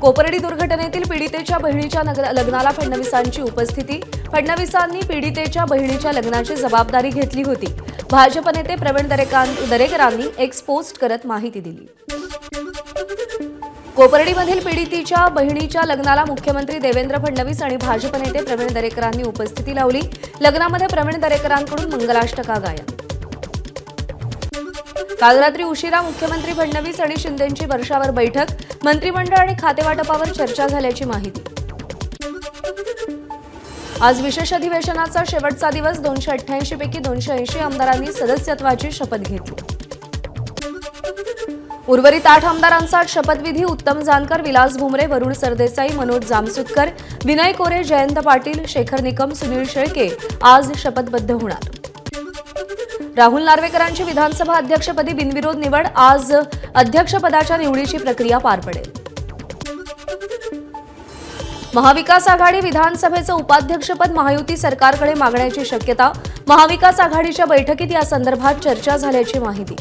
कोपर्डी दुर्घटनेतील पीडितेच्या बहिणीच्या लग्नाला फडणवीसांची उपस्थिती। फडणवीसांनी पीडितेच्या बहिणीच्या लग्नाची जबाबदारी घेतली होती। भाजप नेते प्रवीण दरेकरांनी एक्स पोस्ट करत माहिती दिली। कोपर्डीमधील पीडितेच्या बहिणीच्या लग्नाला मुख्यमंत्री देवेंद्र फडणवीस आणि भाजप नेते प्रवीण दरेकरांनी उपस्थिती लावली। लग्नामध्ये प्रवीण दरेकरांकडून मंगलाष्टका गायन। काल रात्री उशिरा मुख्यमंत्री फडणवीस आणि शिंदेंची वर्षावर बैठक। मंत्रिमंडळ आणि खातेवाटपावर चर्चा झाल्याची माहिती। आज विशेष अधिवेशनाचा शेवटचा दिवस। 288 पैकी 280 आमदारांनी सदस्यत्वाची शपथ घेतली। उर्वरित 8 आमदारांचा शपथविधी उत्तम जानकर, विलास भुमरे, वरुण सरदेसाई, मनोज जामसुदकर, विनय कोरे, जयंत पाटील, शेखर निकम, सुनील शेळके आज शपथबद्ध होणार। राहुल नार्वेकरांची विधानसभा अध्यक्षपदी बिनविरोध निवड। आज अध्यक्षपदाच्या निवडीची प्रक्रिया पार पडेल। महाविकास आघाडी विधानसभेचं उपाध्यक्षपद महायुती सरकारकडे मागण्याची शक्यता। महाविकास आघाडीच्या बैठकीत या संदर्भात चर्चा झाल्याची माहिती।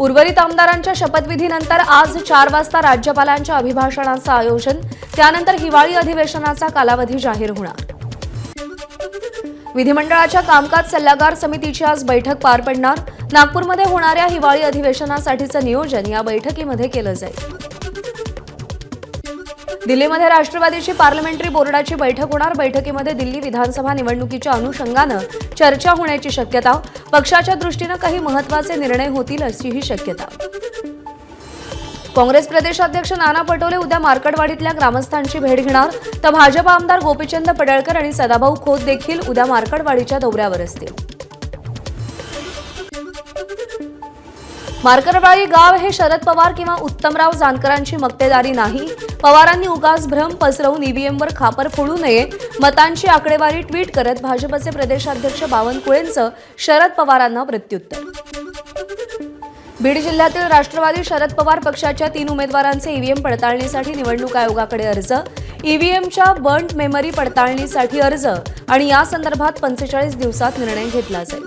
उर्वरित आमदारांच्या शपथविधीनंतर आज 4 वाजता राज्यपालांच्या अभिभाषणाचं आयोजन। त्यानंतर हिवाळी अधिवेशनाचा कालावधी जाहीर होणार। विधिमंडळाच्या कामकाज सल्लागार समितीची आज बैठक पार पडणार। नागपूरमध्ये होणाऱ्या हिवाळी अधिवेशनासाठीचं नियोजन या बैठकीमध्ये केलं जाईल। दिल्लीमध्ये राष्ट्रवादीची पार्लमेंटरी बोर्डाची बैठक होणार। बैठकीमध्ये दिल्ली विधानसभा निवडणुकीच्या अनुषंगानं चर्चा होण्याची शक्यता। पक्षाच्या दृष्टीनं काही महत्त्वाचे निर्णय होतील अशीही शक्यता। काँग्रेस प्रदेशाध्यक्ष नाना पटोले उद्या मार्कडवाडीतल्या ग्रामस्थांची भेट घेणार। तर भाजप आमदार गोपीचंद पडळकर आणि सदाभाऊ खोत देखील उद्या मार्कडवाडीच्या दौऱ्यावर असतील। मार्कडवाडी गाव हे शरद पवार किंवा उत्तमराव जानकरांची मक्तेदारी नाही। पवारांनी उगाच भ्रम पसरवून ईव्हीएमवर खापर फोडू नये। मतांची आकडेवारी ट्विट करत भाजपचे प्रदेशाध्यक्ष बावनकुळेंचं शरद पवारांना प्रत्युत्तर। बीड जिल्ह्यातील राष्ट्रवादी शरद पवार पक्षाच्या 3 उमेदवारांचे ईव्हीएम पडताळणीसाठी निवडणूक आयोगाकडे अर्ज। ईव्हीएमच्या बर्न्ड मेमरी पडताळणीसाठी अर्ज आणि या संदर्भात 45 दिवसात निर्णय घेतला जाईल।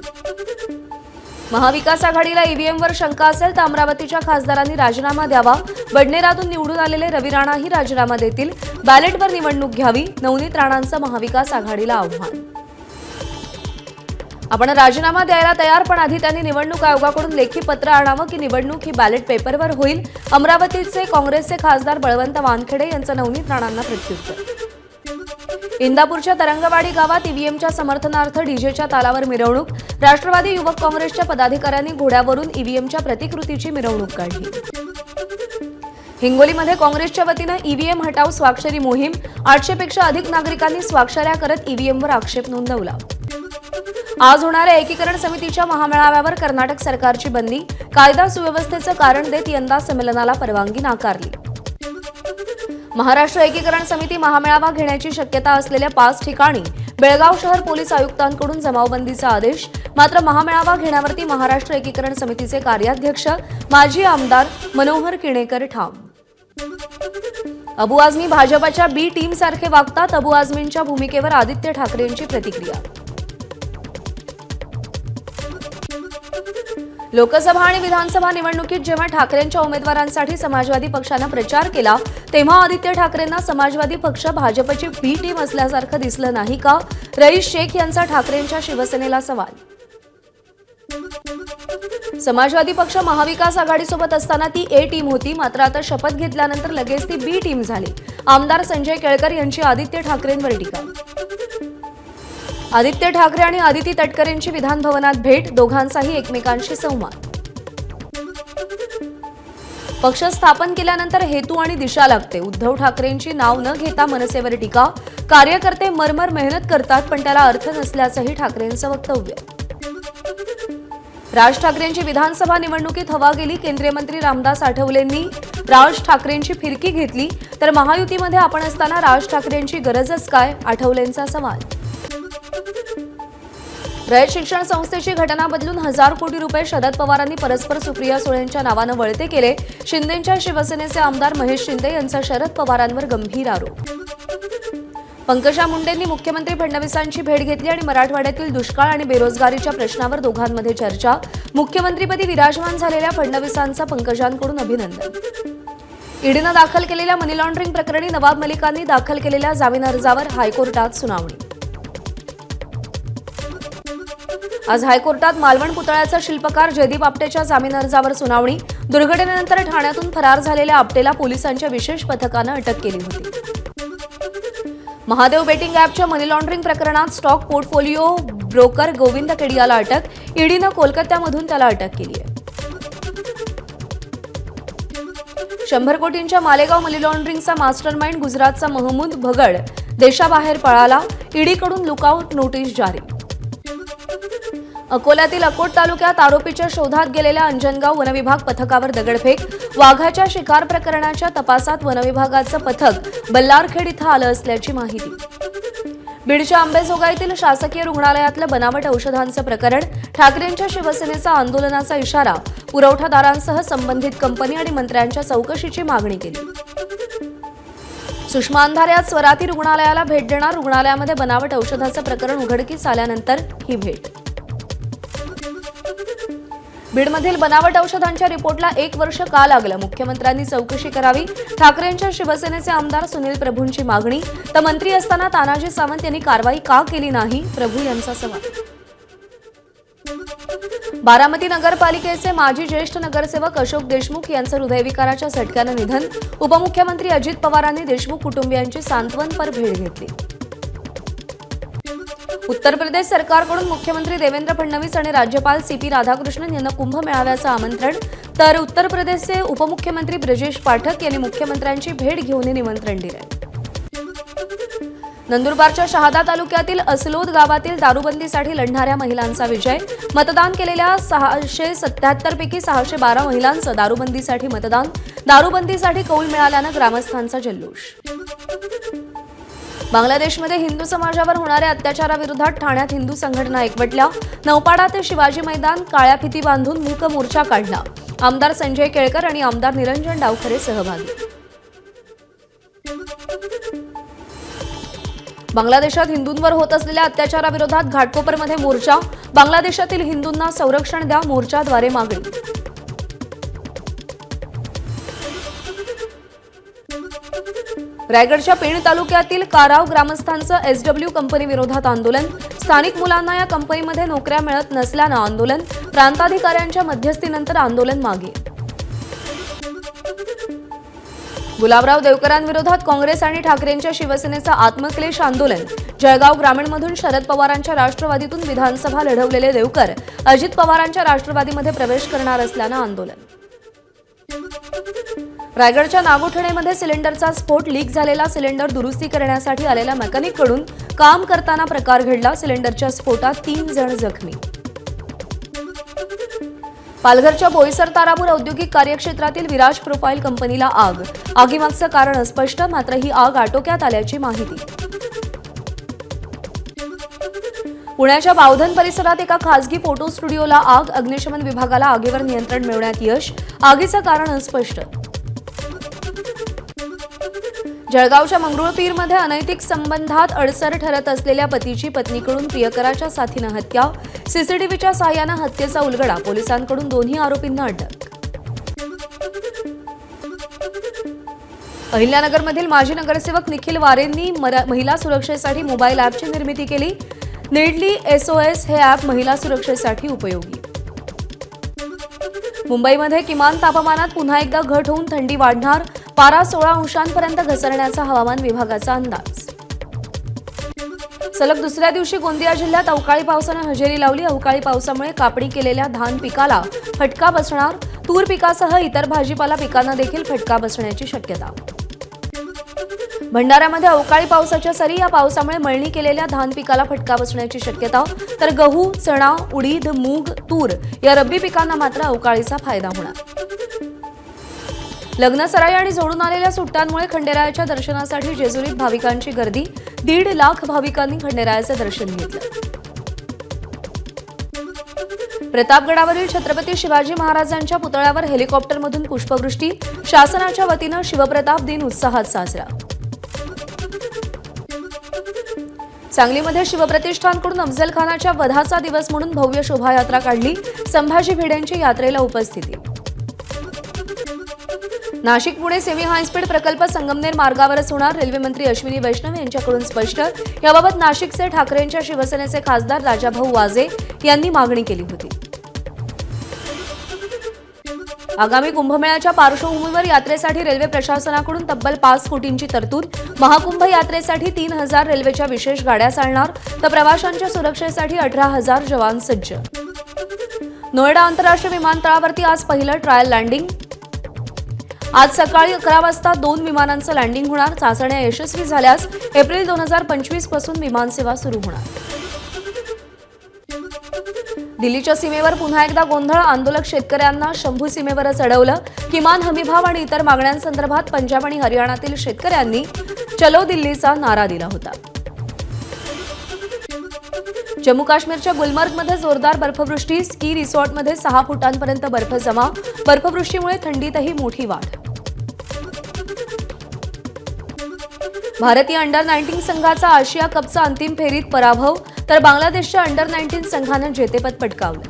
महाविकास आघाडीला ईव्हीएमवर शंका असेल तर अमरावतीच्या खासदारांनी राजीनामा द्यावा। बडनेरातून निवडून आलेले रवी राणाही राजीनामा देतील। बॅलेटवर निवडणूक घ्यावी, नवनीत राणांचं महाविकास आघाडीला आव्हान। आपण राजीनामा द्यायला तयार, पण आधी त्यांनी निवडणूक आयोगाकडून लेखी पत्र आणावं की निवडणूक ही बॅलेट पेपरवर होईल। अमरावतीचे काँग्रेसचे खासदार बळवंत वानखेडे यांचं नवनीत राणांना प्रत्युत्तर। इंदापूरच्या तरंगवाडी गावात ईव्हीएमच्या समर्थनार्थ डीजेच्या तालावर मिरवणूक। राष्ट्रवादी युवक काँग्रेसच्या पदाधिकाऱ्यांनी घोड्यावरून ईव्हीएमच्या प्रतिकृतीची मिरवणूक काढली। हिंगोलीमध्ये काँग्रेसच्या वतीनं ईव्हीएम हटाव स्वाक्षरी मोहीम। 800 पेक्षा अधिक नागरिकांनी स्वाक्षऱ्या करत ईव्हीएमवर आक्षेप नोंदवला। आज होणाऱ्या एकीकरण समितीच्या महामेळाव्यावर कर्नाटक सरकारची बंदी। कायदा सुव्यवस्थेचं कारण देत यंदा संमेलनाला परवानगी नाकारली। महाराष्ट्र एकीकरण समिती महामेळावा घेण्याची शक्यता असलेल्या 5 ठिकाणी बेळगाव शहर पोलीस आयुक्तांकडून जमावबंदीचा आदेश। मात्र महामेळावा घेण्यावरती महाराष्ट्र एकीकरण समितीचे कार्याध्यक्ष माजी आमदार मनोहर किणेकर ठाम। अबू आझमी भाजपच्या बी टीम सारखे वागतात। अबू आझमींच्या भूमिकेवर आदित्य ठाकरेंची प्रतिक्रिया। लोकसभा आणि विधानसभा निवडणुकीत जेव्हा ठाकरेंच्या उमेदवारांसाठी समाजवादी पक्षानं प्रचार केला तेव्हा आदित्य ठाकरेंना समाजवादी पक्ष भाजपची बी टीम असल्यासारखं दिसलं नाही का? रईस शेख यांचा ठाकरेंच्या शिवसेनेला सवाल। समाजवादी पक्ष महाविकास आघाडीसोबत असताना ती ए टीम होती, मात्र आता शपथ घेतल्यानंतर लगेच ती बी टीम झाली। आमदार संजय केळकर यांची आदित्य ठाकरेंवर टीका। आदित्य ठाकरे आणि आदिती तटकरेंची विधान भवनात भेट। दोघांचाही एकमेकांशी संवाद। पक्ष स्थापन केल्यानंतर हेतू आणि दिशा लागते। उद्धव ठाकरेंची नाव न घेता मनसेवर टीका। कार्यकर्ते मरमर मेहनत करतात पण त्याला अर्थ नसल्याचंही ठाकरेंचं वक्तव्य। राज ठाकरेंची विधानसभा निवडणुकीत हवा गेली। केंद्रीय मंत्री रामदास आठवलेंनी राज ठाकरेंची फिरकी घेतली, तर महायुतीमध्ये आपण असताना राज ठाकरेंची गरजच काय? आठवलेंचा सवाल। रयत शिक्षण संस्थेची घटना बदलून 1000 कोटी रुपये शरद पवारांनी परस्पर सुप्रिया सुळेंच्या नावानं वळते केले। शिंदेंच्या शिवसेनेचे आमदार महेश शिंदे यांचा शरद पवारांवर गंभीर आरोप। पंकजा मुंडेंनी मुख्यमंत्री फडणवीसांची भेट घेतली आणि मराठवाड्यातील दुष्काळ आणि बेरोजगारीच्या प्रश्नावर दोघांमध्ये चर्चा। मुख्यमंत्रीपदी विराजमान झालेल्या फडणवीसांचं पंकजांकडून अभिनंदन. ईडीनं दाखल केलेल्या मनी लॉन्ड्रिंग प्रकरणी नवाब मलिकांनी दाखल केलेल्या जामीन अर्जावर हायकोर्टात सुनावणी. आज हायकोर्टात मालवण पुतळ्याचा शिल्पकार जयदीप आपटेच्या जामीन अर्जावर सुनावणी. दुर्घटनेनंतर ठाण्यातून फरार झालेल्या आपटेला पोलिसांच्या विशेष पथकानं अटक केली होती. महादेव बेटिंग ॲपच्या मनी लॉन्ड्रिंग प्रकरणात स्टॉक पोर्टफोलिओ ब्रोकर गोविंद केडियाला अटक. ईडीनं कोलकात्यामधून त्याला अटक केली आहे. 100 कोटींच्या मालेगाव मनी लॉन्ड्रिंगचा मास्टरमाइंड गुजरातचा महमूद भगड देशाबाहेर पळाला. ईडीकडून लुकआउट नोटीस जारी. अकोल्यातील अकोट तालुक्यात आरोपीच्या शोधात गेलेल्या अंजनगाव वनविभाग पथकावर दगडफेक. वाघाच्या शिकार प्रकरणाच्या तपासात वनविभागाचं पथक बल्लारखेड इथं आलं असल्याची माहिती. बीडच्या अंबेजोगाईतील शासकीय रुग्णालयातलं बनावट औषधांचं प्रकरण. ठाकरेंच्या शिवसेनेचा आंदोलनाचा इशारा. पुरवठादारांसह संबंधित कंपनी आणि मंत्र्यांच्या चौकशीची मागणी केली. सुषमा अंधारे आज स्वराती रुग्णालयाला भेट देणार. रुग्णालयामध्ये बनावट औषधाचं प्रकरण उघडकीस आल्यानंतर ही भेट. बीडमधील बनावट औषधांच्या रिपोर्टला 1 वर्ष का लागलं? मुख्यमंत्र्यांनी चौकशी करावी. ठाकरेंच्या शिवसेनेचे आमदार सुनील प्रभूंची मागणी. तर मंत्री असताना तानाजी सावंत यांनी कारवाई का केली नाही? प्रभू यांचा सवाल. बारामती नगरपालिकेचे माजी ज्येष्ठ नगरसेवक अशोक देशमुख यांचं हृदयविकाराच्या झटक्यानं निधन. उपमुख्यमंत्री अजित पवारांनी देशमुख कुटुंबियांची सांत्वनपर भेट घेतली. उत्तर प्रदेश सरकारकडून मुख्यमंत्री देवेंद्र फडणवीस आणि राज्यपाल CP राधाकृष्णन यांना कुंभ मेळाव्याचं आमंत्रण. तर उत्तर प्रदेशचे उपमुख्यमंत्री ब्रजेश पाठक यांनी मुख्यमंत्र्यांची भेट घेऊन निमंत्रण दिलंय. नंदुरबारच्या शहादा तालुक्यातील असलोद गावातील दारूबंदीसाठी लढणाऱ्या महिलांचा विजय. मतदान केलेल्या 677 पैकी 612 महिलांचं दारूबंदीसाठी मतदान. दारूबंदीसाठी कौल मिळाल्यानं ग्रामस्थांचा जल्लोष. बांगलादेशमध्ये हिंदू समाजावर होणाऱ्या अत्याचाराविरोधात ठाण्यात हिंदू संघटना एकवटल्या. नौपाडा ते शिवाजी मैदान काळ्या फिती बांधून मूक मोर्चा काढला. आमदार संजय केळकर आणि आमदार निरंजन डावखरे सहभागी. बांगलादेशात हिंदूंवर होत असलेल्या अत्याचाराविरोधात घाटकोपरमध्ये मोर्चा. बांगलादेशातील हिंदूंना संरक्षण द्या मोर्चाद्वारे मागणी. रायगडच्या पेण तालुक्यातील काराव ग्रामस्थांचं SW कंपनी विरोधात आंदोलन. स्थानिक मुलांना या कंपनीमध्ये नोकऱ्या मिळत नसल्यानं आंदोलन. प्रांताधिकाऱ्यांच्या मध्यस्थीनंतर आंदोलन मागे. गुलाबराव देवकरांविरोधात काँग्रेस आणि ठाकरेंच्या शिवसेनेचं आत्मक्लेश आंदोलन. जळगाव ग्रामीणमधून शरद पवारांच्या राष्ट्रवादीतून विधानसभा लढवलेले देवकर अजित पवारांच्या राष्ट्रवादीमध्ये प्रवेश करणार असल्यानं आंदोलन. रायगडच्या नागोठणेमध्ये सिलेंडरचा स्फोट. लीक झालेला सिलेंडर दुरुस्ती करण्यासाठी आलेल्या मेकॅनिककडून काम करताना प्रकार घडला. सिलेंडरच्या स्फोटात 3 जण जखमी. पालघरच्या बोईसर तारापूर औद्योगिक कार्यक्षेत्रातील विराज प्रोफाईल कंपनीला आग. आगीमागचं कारण अस्पष्ट. मात्र ही आग आटोक्यात आल्याची माहिती. पुण्याच्या बावधन परिसरात एका खासगी फोटो स्टुडिओला आग. अग्निशमन विभागाला आगीवर नियंत्रण मिळवण्यात यश. आगीचं कारण अस्पष्ट. जळगावच्या मंगरुळपीरमध्ये अनैतिक संबंधात अडसर ठरत असलेल्या पतीची पत्नीकडून प्रियकराच्या साथीनं हत्या. CCTVच्या सहाय्यानं हत्येचा उलगडा. पोलिसांकडून दोन्ही आरोपींना अटक. अहिल्यानगरमधील माजी नगरसेवक निखिल वारेंनी महिला सुरक्षेसाठी मोबाईल ॲपची निर्मिती केली. निडली SOS हे ॲप महिला सुरक्षेसाठी उपयोगी. मुंबईमध्ये किमान तापमानात पुन्हा एकदा घट होऊन थंडी वाढणार. पारा 16 अंशांपर्यंत घसरण्याचा हवामान विभागाचा अंदाज. सलग दुसऱ्या दिवशी गोंदिया जिल्ह्यात अवकाळी पावसानं हजेरी लावली. अवकाळी पावसामुळे कापणी केलेल्या धान पिकाला फटका बसणार. तूर पिकासह इतर भाजीपाला पिकांना देखील फटका बसण्याची शक्यता. भंडाऱ्यामध्ये अवकाळी पावसाच्या सरी. या पावसामुळे मळणी केलेल्या धान पिकाला फटका बसण्याची शक्यता. तर गहू, चणा, उडीद, मूग, तूर या रब्बी पिकांना मात्र अवकाळीचा फायदा होणार. लग्नसराई आणि जोडून आलेल्या सुट्ट्यांमुळे खंडेरायाच्या दर्शनासाठी जेजुरीत भाविकांची गर्दी. 1.5 लाख भाविकांनी खंडेरायाचं दर्शन घेतलं. प्रतापगडावरील छत्रपती शिवाजी महाराजांच्या पुतळ्यावर हेलिकॉप्टरमधून पुष्पवृष्टी. शासनाच्या वतीनं शिवप्रताप दिन उत्साहात साजरा. सांगलीमध्ये शिवप्रतिष्ठानकडून अफजल खानाच्या वधाचा दिवस म्हणून भव्य शोभायात्रा काढली. संभाजी भिडेंची यात्रेला उपस्थिती. नाशिक पुणे सेमी हायस्पीड प्रकल्प संगमनेर मार्गावरच होणार. रेल्वे मंत्री अश्विनी वैष्णव यांच्याकडून स्पष्ट. याबाबत नाशिकचे ठाकरेंच्या शिवसेनेचे खासदार राजाभाऊ वाजे यांनी मागणी केली होती. आगामी कुंभमेळ्याच्या पार्श्वभूमीवर यात्रेसाठी रेल्वे प्रशासनाकडून तब्बल 5 कोटींची तरतूद. महाकुंभ यात्रेसाठी 3,000 रेल्वेच्या विशेष गाड्या चालणार, तर प्रवाशांच्या सुरक्षेसाठी 18,000 जवान सज्ज. नोएडा आंतरराष्ट्रीय विमानतळावरती आज पहिलं ट्रायल लँडिंग. आज सकाळी 11 वाजता 2 विमानांचं लँडिंग होणार. चाचण्या यशस्वी झाल्यास एप्रिल 2025 पासून विमानसेवा सुरू होणार. दिल्लीच्या सीमेवर पुन्हा एकदा गोंधळ. आंदोलक शेतकऱ्यांना शंभू सीमेवरच अडवलं. किमान हमीभाव आणि इतर मागण्यांसंदर्भात पंजाब आणि हरियाणातील शेतकऱ्यांनी चलो दिल्लीचा नारा दिला होता. जम्मू काश्मीरच्या गुलमर्गमध्ये जोरदार बर्फवृष्टी. स्की रिसॉर्टमध्ये 6 फुटांपर्यंत बर्फ जमा. बर्फवृष्टीमुळे थंडीतही मोठी वाढ. भारतीय अंडर-19 संघाचा आशिया कपचा अंतिम फेरीत पराभव, तर बांगलादेशच्या अंडर-19 संघानं जेतेपद पटकावलं.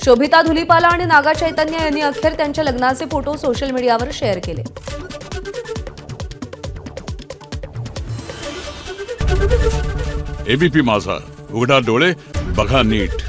शोभिता धुलीपाला आणि नागा चैतन्य यांनी अखेर त्यांच्या लग्नाचे फोटो सोशल मीडियावर शेअर केले. एबीपी माझा, उघडा डोळे बघा नीट.